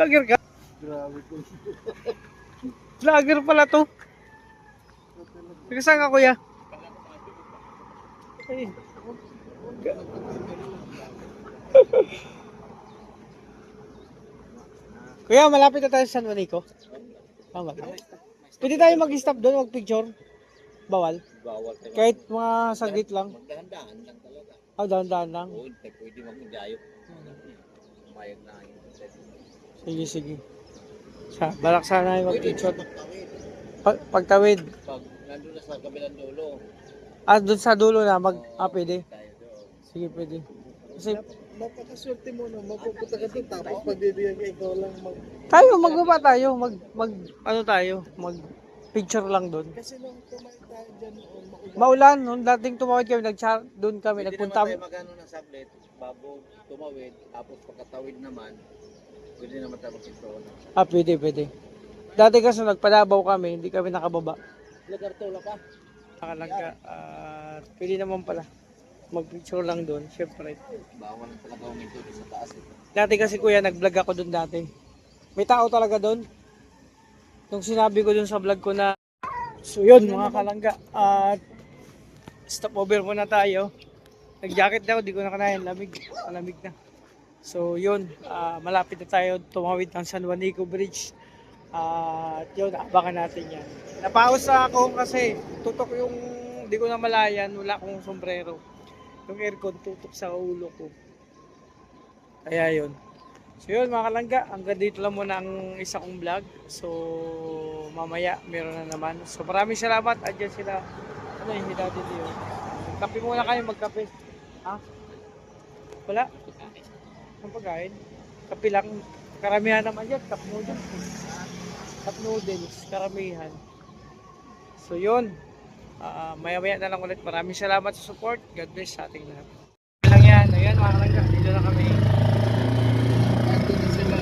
Vlogger ka? Grabe ko. Vlogger pala to. Taga saan ka, kuya? Ay. Kuya, malapit na tayo sa San Juanico. Tama. Pwede tayo mag-stop doon, mag-picture. Bawal. Bawal tayo. Kahit mga saglit lang. Magdahan-dahan lang talaga. Ah, dahan-dahan lang. Oo, pwede magdayo. Umayag na yun. Sige, sige. Balak sana yung Pwede mag-picture. magtawid. Pagtawid. Pag nandun na sa kabilang dulo. Ah, doon sa dulo na. Pwede. Tayo doon. Sige, pwede. Kasi Napakaswerte mo na mapupunta ka doon tapos pagbibigyan ka ikaw lang tayo, magbaba tayo. Ano tayo? Mag-picture lang doon. kasi nung tumayo tayo dyan noon Maulan, nung dating tumawid kami, doon kami, Pwede nagpunta. naman tayo magano ng sablet. Bago tumawid. Tapos pagkatawid naman. Pwede naman tayo magsintoon. Ah, pwede. Dati kasi nagpalabaw kami, hindi kami nakababa. Lagartola pa. Nakalangka, pwede naman pala. Mag-picture lang doon, syempre. Bawal lang talaga uminto sa taas. Dati kasi kuya, nag-vlog ako doon dati. May tao talaga doon. Nung sinabi ko doon sa vlog ko na, so yun mga kalangga, at stop over muna tayo. Nag-jacket na ako, di ko na kanayan, malamig na. So yun, malapit na tayo tumawid ng San Juanico Bridge. At yun, abangan natin yan. Napaos ako kasi tutok yung, di ko na malayan, wala akong sombrero. Yung aircon tutok sa ulo ko. Kaya yun. So yun mga kalangga, hanggang dito lang muna ang isa kong vlog. So mamaya meron na naman. So maraming salamat. Andiyan sila. Ano yung Daddy Leo. Kape muna kayo, magkape. Ha? Wala? Ang pagkain? Kape lang. Karamihan naman yan. Cup noodles. Cup noodles. Karamihan. So yun. Maya-maya na lang ulit. Maraming salamat sa support. God bless sa ating lahat. Lang yan. Ayan mga kalangga. Dito na kami. nandun na sila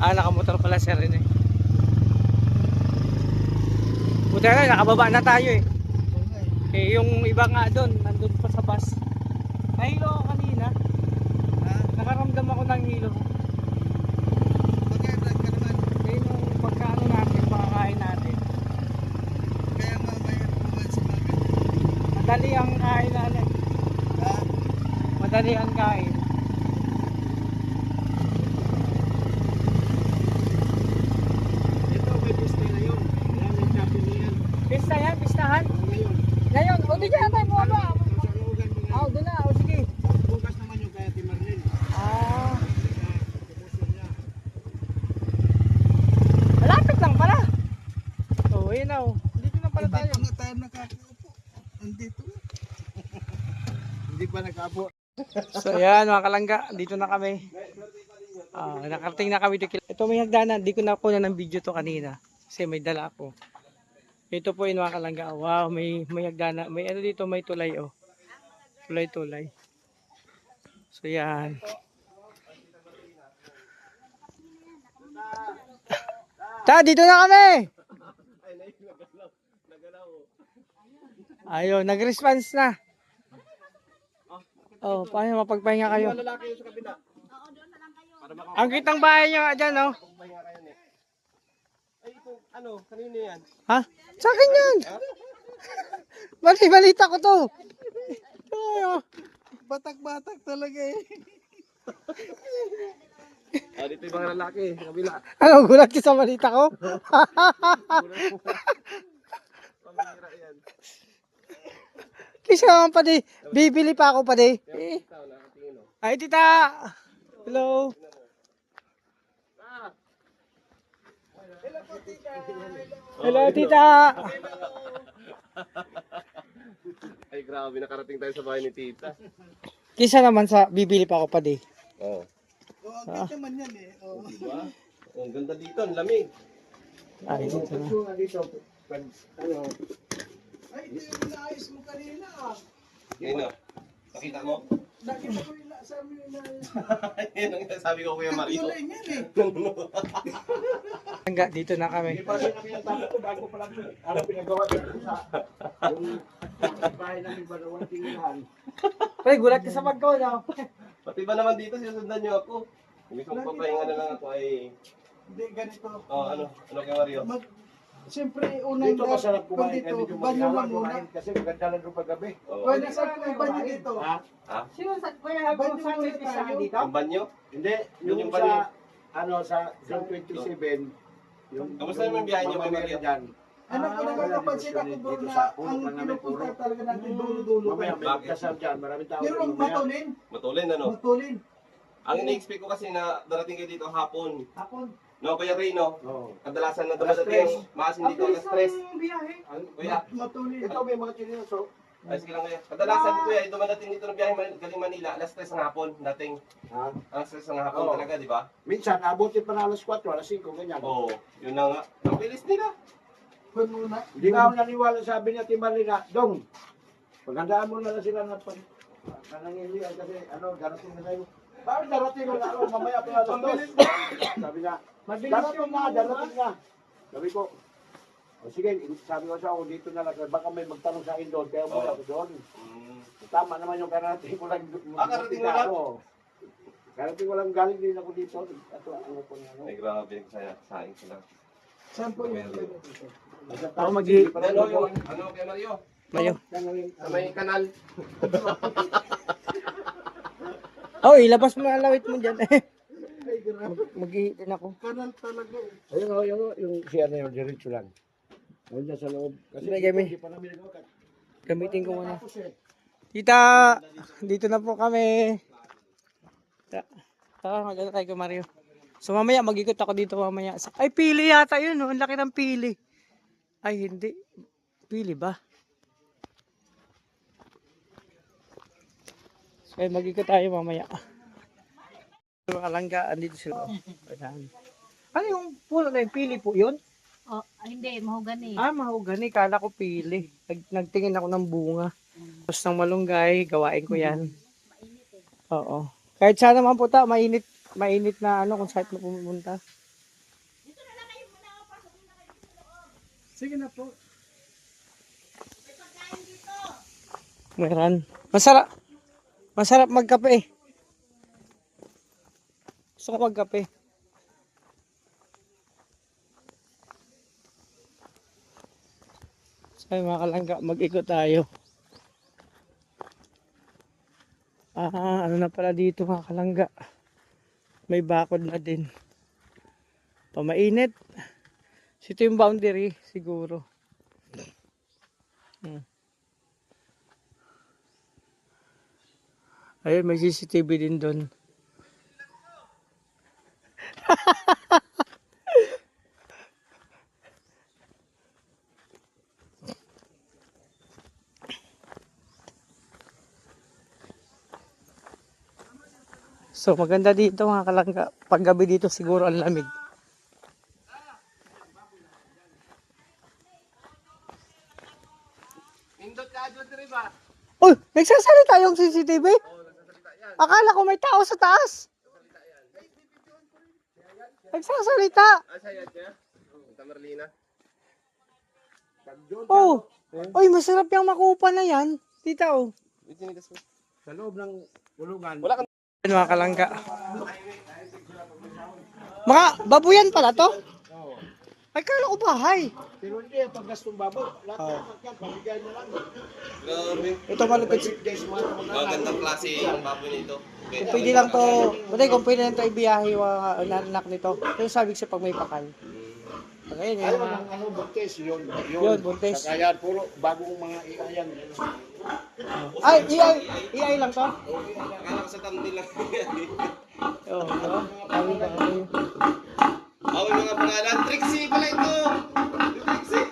Nakamotor pala si Rene. Buti na, nakababa na tayo eh. Yung iba nga doon, nandun pa sa bus. Nahilo ako kanina. Nakaramdam ako ng hilo. mag-vlog ka naman Nung pagkaano natin, pakakain natin. kaya mamaya naman si Mami Madali ang kain natin. ha? Madali ang kain. Ito may pista na yun yan may shopping na yan Pista yan, pistahan. ngayon Ngayon, o di dyan tayo mo ba? sasalugan mo yan Doon na, o sige. bukas naman yung kaya Ate Marlene Ah, promotion niya malapit lang pala. So, ayun na o. Dito na pala hindi tayo. pa nga tayo nakakaupo andito na hindi pa nakaupo So yan mga kalangga, dito na kami. Nakarating na kami dito. Ito may hagdanan, di ko na kuha ng video to kanina. Kasi may dala ako. Ito po yun mga kalangga. Wow, may hagdanan. May ano dito, may tulay oh. Tulay. So yan. Dito na kami! Ayun, nag-response na. Oh, paano mapagpahinga kayo? lalaki yung sa kabila Ang kitang bahay niyo nga dyan, oh. ay ito ano kanino yan Ha? Sa akin yan! Balita ko to. Oh. batak-batak talaga eh Dito yung mga lalaki. Sa kabila. Ano, gulat ka sa balita ko? Pamira yan. Kisa naman pa di, bibili pa ako pa di. Ikaw nakatingin o. Ay, tita! Hello! Hello, tita! Ay grabe, nakarating tayo sa bahay ni tita. Kisa naman sa bibili pa ako pa di. Oo. ang ganda naman yan eh Diba? Ang ganda dito, ang lamig. Ay, dito na. dito ano ay ito yung naayos mo kanina ah Ayun o. Nakita mo? Nakita ko yung sa amin na Yan ang sabi ko Kuya Mario. kulay niyan eh. Hangga, dito na kami. Hindi pa rin kami ang tama ko, bago pa lang ano pinagawa ko sa yung bahay namin Barawan Tinginan. Pre, gulat ka sa pagkaw na. Pati ba naman dito sinusundan niyo ako? Hindi kong papahinga na lang ako ay... Hindi, ganito. Oh, ano? Ano Kuya Mario? Siyempre, unang Dito masarap kumain dito, kami yung banyo mag-awa lang muna. kumain kasi maganda lang doon paggabi. Oh, Pwede sa kung banyo dito. Ha? Sino sa kuya Banyo muna tayo. dito? ang banyo? Hindi, Yun yung yung banyo. sa ano sa Zone 27 yung Kamusta naman yung biyahe niyo, Kuya Mario? dyan. Ano po nakakapansin ako bro Dito na sa puno ang pa namin pinupunta puro. talaga natin dulo-dulo. Mamaya may Bakit? kasal dyan, maraming tao. Pero mamaya. matulin, Matulin ano? matulin. Ang ini-expect ko kasi na darating kayo dito hapon. Hapon. No, Kuya Ray, no? Oo. Kadalasan na Alas dumadating maasin dito alas 3. biyahe. Kuya, Matulin. Ito may mga chiniloso. ay sige lang kuya. Kadalasan kuya, dumadating dito ng biyahe galing Manila, alas 3 ng hapon dating. Ha? Alas 3 ng hapon Oo. talaga, di ba? Minsan, abutin pa na alas 4, alas 5, ganyan. Oo, yun na nga. Ang bilis nila. Hapon muna. Hindi nga ako naniwala, sabi niya Timarina, Dong, paghandaan mo na lang sila ng nanangilian kasi ano, darating na tayo. Bakit darating na ako, mamaya pa alas 2. Sabi niya, darating na. Sabi ko, o sige, sabi ko sa ako, dito na lang, baka may magtanong sa akin doon, kaya muna ako doon. Mm. Tama naman yung karating ko lang. Karating mo lang? Karating ko lang, galing din ako dito. Ito, ano po ano. Ay grabe, saing sila. Saan po yung Ako mag-i- Ano yung, ano kay Mario? Mayo. Sa may kanal. Oh, ilabas mo ang lawit mo dyan. Mag-iitin ako. kanal talaga eh. Ayun, yung siya na yun, diretso lang. Ayun na sa loob. Kasi May gamit. hindi pa namin nagawa. Gamitin ko muna. Tapos eh, Tita, dito na po kami. Tara, maganda tayo kay Mario. So mamaya, mag-ikot ako dito mamaya. Ay, pili yata yun. Oh. Ang laki ng pili. Ay, hindi. Pili ba? So, mag-ikot tayo mamaya. Mga langga, andito sila. Ano yung puno na yung pili po yun? Oh, hindi, mahogani. Ah, mahogani. Kala ko pili. Nagtingin ako ng bunga. Tapos ng malunggay, gawain ko yan. Oo. Kahit sana naman po ta, mainit na ano kung saan mo pumunta. Sige na po. Meron. Masarap magkape. Gusto ko magkape. Ay mga kalangga, mag-ikot tayo. Ano na pala dito mga kalangga. May bakod na din. Pamainit. Ito yung boundary siguro. Ayun, may CCTV din doon. So maganda dito mga kalangga. Paggabi dito siguro ang lamig. Nindot ka adyo diri ba? Uy! Nagsasalita yung CCTV? Akala ko may tao sa taas. Nagsasalita. Asaya siya. Santa Marlina. Oh! Uy, masarap yung makupa na yan. Tita oh. sa loob ng kulungan. Wala kang Yan mga kalangga. Mga babuyan pala to? Ay, kala ko bahay. Pero hindi, pag gastong baboy, lahat ng pagyan, pabigay na lang. grabe. Ito malupit. Days mga Magandang klase yung baboy nito. Kung pwede lang to, kung pwede lang to ibiyahe yung anak nito. Yung sabi ko siya pag may pakal. Pag ayun, Ayaw yung mga... ng ano, buntis, yun. Yun, buntis. Sa kaya, puro bagong mga iayan. Ay, EI lang to? Akala ko sa thumbnail lang. Oo, diba? Sabi ba, ano Away mga pangalan. Trixie pala ito. Trixie.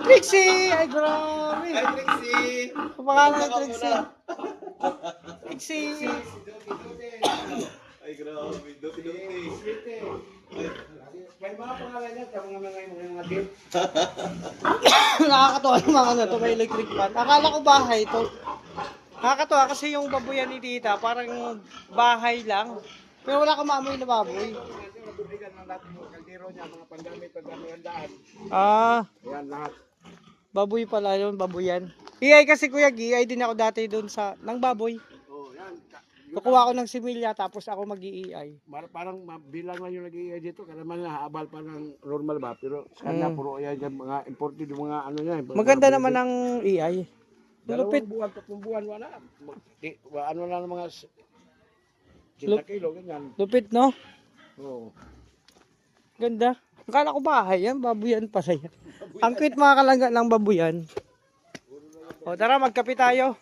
Trixie! Ay, grabe! Ay, Trixie. Ang pangalan ng Trixie. Trixie! Ay, grabe. Duti-duti. May mga pangalan niya, sa mga tip. Nakakatawa yung mga ano to, may electric fan. Akala ko bahay to. Nakakatuwa kasi yung baboyan ni tita, parang bahay lang. Pero wala kang maamoy na baboy. Tubigan ng lahat mo, kaldero niya, mga pandamit, pagkamayandaan. Ah, Yan lahat. baboy pala yun, baboyan. Iyay kasi kuya, iyay din ako dati doon sa, ng baboy. Oh, yan. Kukuha ko ng similya tapos ako mag-iiyay. Parang bilang lang yung nag-iiya dito, kada man haabal pa ng normal ba, pero sa kanya puro yan yung mga imported yung mga ano niya. Maganda naman ang iyay. Lupit. 2 buwan, 3 buwan, wala. Ano lang ng mga 10 kilo, ganyan. Lupit, no? Oo. Ganda. Akala ko bahay yan, baboyan pa yan. Ang cute mga kalangga ng baboyan. O tara, magkape tayo.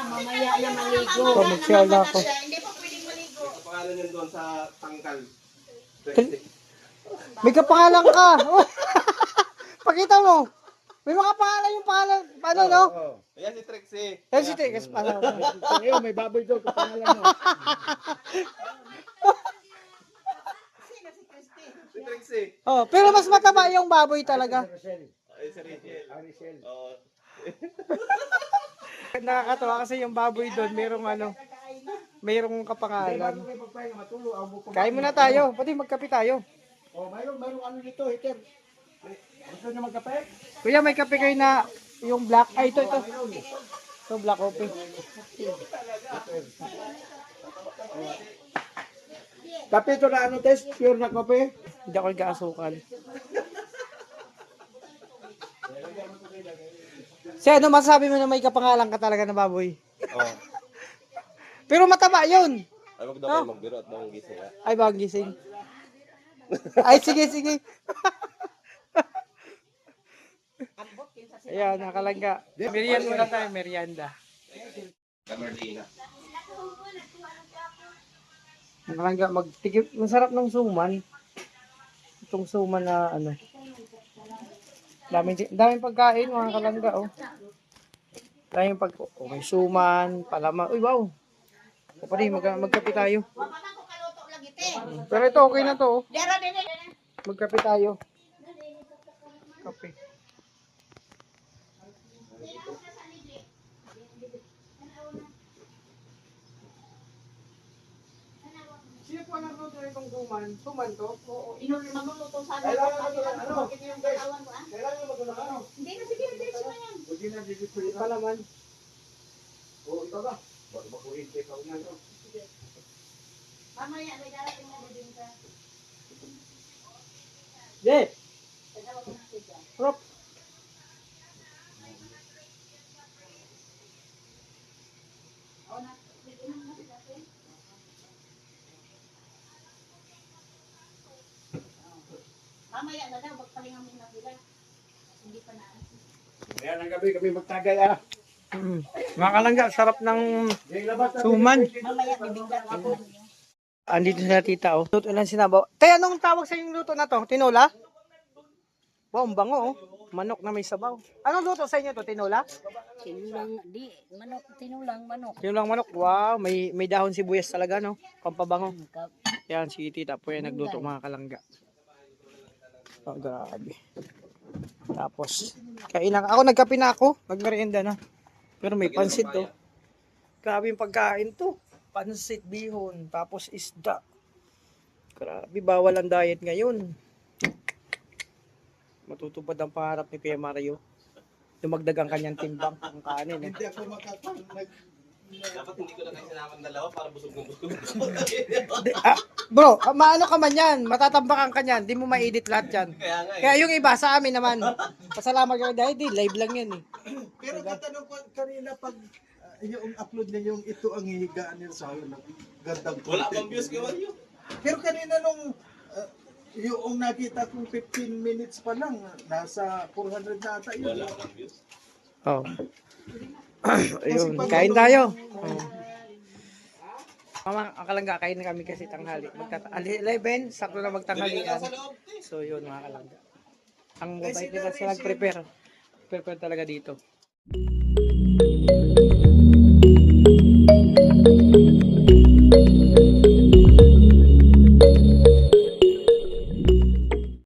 Mamaya na maligo. O, mag-share na ako. Ang pangalan yun doon sa tangkal. May kapangalan ka. Oh. Pakita mo. May mga pangalan yung pangalan. Paano, no? Oh. Ayan si Trixie. Yan si Tigas. Paano? Ngayon, may baboy doon, kapangalan mo. Si Trixie. Oh, pero mas mataba yung baboy talaga. Ay, si Rachel. Oo. Nakakatawa kasi yung baboy doon, mayroong kapangalan. Kain muna tayo, pati magkape tayo. Oh, mayroong ano dito, heater. Gusto niyo magkape? Kuya, may kape kayo na yung black. Ay, ito. Ito, black coffee. Kape ito na ano, test? Pure na kape? Hindi ako nag-aasukal. Si ano, masasabi mo na may kapangalan ka talaga na baboy? Oo. Pero mataba yun. Ay, wag daw kayo magbiro at bang gising ha. Ay, bagong gising. Ay, sige. Ayan, nakalangga. Merienda muna tayo, merienda. Camarlina. Nakalangga, magtigip. Masarap ng suman. Itong suman na ano. Daming pagkain, mga kalangga, oh. Daming may suman, palaman. Uy, wow. O pa rin, magkape tayo. Pero ito, okay na to, oh. Magkape tayo. Kape. Sino po nagluto itong suman? Suman to? Oo, mamuluto sana. Kailangan mo ito na ano? Hindi na, sige, diretso na yan. Hindi na dito po Ito naman. Oo, ito ba? Bago makuhin kayo pa niya. Mamaya, may darating na din ka. Ye! Dalawa ko na siya. Prop! O na, dito na natin natin. Mamaya na daw, magpalingamin na sila. Hindi pa na. Ayan ang gabi kami magtagay ah. Mga kalangga, sarap ng Yung labas na suman. Mamaya, bibigyan ako ng iyo. Andito sila tita, oh. Luto lang sinabaw. Kaya anong tawag sa yung luto na to? Tinola? Wow, ang bango, oh. Manok na may sabaw. Anong luto sa inyo to? Tinola? Tinulang, tinulang manok. Tinolang manok. Wow, may dahon sibuyas talaga, no? Pampabango. Yan, si tita po yan nagluto, mga kalangga. Oh, grabe. Tapos, kainan. Ako, nagkape na ako. Nagmerienda na. Pero may pansit, to. Grabe yung pagkain to. Pansit, bihon, tapos isda. Grabe, bawal ang diet ngayon. Matutupad ang pangarap ni Kuya Mario. Dumagdag ang kanyang timbang ng kanin. Eh. Hindi ako makapag Dapat hindi ko na kayo sinamang dalawa para busog ng busog. Bro, maano ka man yan, matatambakan ka yan, di mo ma-edit lahat yan. Kaya nga eh. Kaya yung iba sa amin naman, pasalamat ka dahil di, live lang yan eh. Pero katanong ko kanina pag yung upload niya yung ito ang hihigaan nila sa akin. Gandang Wala content. pang views kay Mario. Pero kanina nung yung nakita kong 15 minutes pa lang, nasa 400 na ata yun. Wala pang views. Oh. Ayun, kain tayo. Oh. Mama, ang kalangga, kain na kami kasi tanghali. 11, sakto na magtanghalian. So yun, mga kalangga. Ang mabait nila sila nag-prepare. Prepare talaga dito.